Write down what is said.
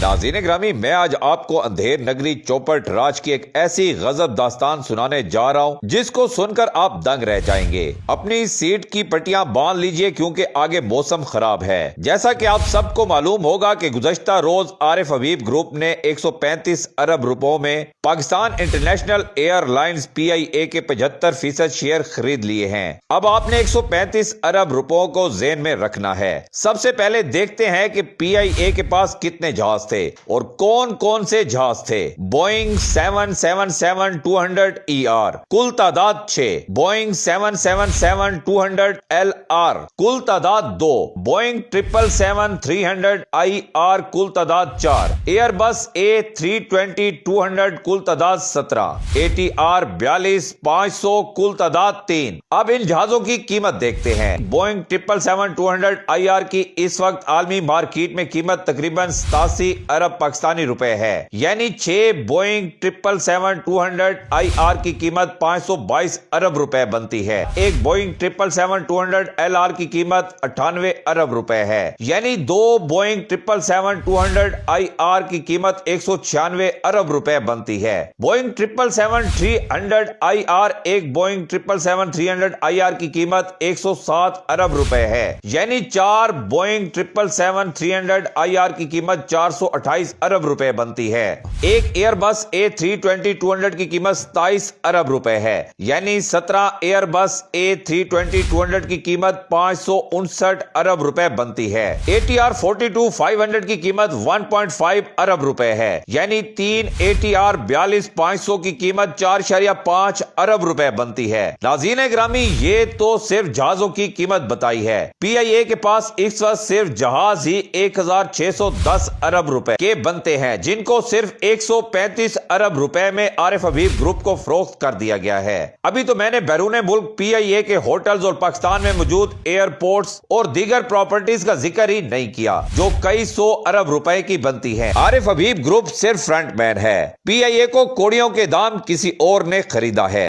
ناظرین گرامی، میں آج آپ کو اندھیر نگری چوپٹ راج کی ایک ایسی غضب داستان سنانے جا رہا ہوں جس کو سن کر آپ دنگ رہ جائیں گے۔ اپنی سیٹ کی پٹیاں باندھ لیجئے کیونکہ آگے موسم خراب ہے۔ جیسا کہ آپ سب کو معلوم ہوگا کہ گزشتہ روز عارف حبیب گروپ نے 135 ارب روپوں میں Pakistan international air lines PIA کے 75% شیئر خرید لیے ہیں۔ اب آپ نے 135 ارب روپوں کو ذہن میں رکھنا ہے۔ سب سے پہلے دیکھتے ہیں کہ PIA کے پاس کتنے جہاز تھے اور کون کون سے جہاز تھے۔ بوئنگ 777-200ER کل تعداد 6، بوئنگ 777-200LR کل تعداد 2، بوئنگ 777-300IR کل تعداد 4، ایئر بس A320-200 کل تعداد 17، ATR 42-500 کل تعداد 3۔ اب ان جہازوں کی قیمت دیکھتے ہیں۔ بوئنگ 777-200IR کی اس وقت عالمی مارکیٹ میں قیمت تقریباً 87 ارب پاکستانی روپے ہے، یعنی 6 بوئنگ 777-200IR کی قیمت 522 ارب روپے بنتی ہے۔ ایک بوئنگ 777-200LR کی قیمت 98 ارب روپے ہے، یعنی 2 بوئنگ 777-200IR کی قیمت 196 ارب روپے بنتی ہے۔ بوئنگ 777-300IR ایک بوئنگ 777-300IR کی قیمت 107 ارب روپے ہے، یعنی 4 بوئنگ 777-300IR کی قیمت 428 ارب روپے بنتی ہے۔ ایک ایئر بس A320-200 کی قیمت 27 ارب روپے ہے، یعنی 17 ایئر بس A320-200 کی قیمت 559 ارب روپے بنتی ہے۔ ATR 42-500 کی قیمت 1.5 ارب روپے ہے، یعنی 3 ATR 42-500 کی قیمت 4.5 ارب روپے بنتی ہے۔ ناظرین گرامی، یہ تو صرف جہازوں کی قیمت بتائی ہے۔ PIA کے پاس اس وقت صرف جہاز ہی 1610 ارب روپے کے بنتے ہیں، جن کو صرف 135 ارب روپے میں عارف حبیب گروپ کو فروخت کر دیا گیا ہے۔ ابھی تو میں نے بیرون ملک PIA کے ہوٹلز اور پاکستان میں موجود ایئرپورٹس اور دیگر پراپرٹیز کا ذکر ہی نہیں کیا جو کئی 100 ارب روپے کی بنتی ہیں۔ عارف حبیب گروپ صرف فرنٹ مین ہے۔ PIA کو کوڑیوں کے دام کسی اور نے خریدا ہے۔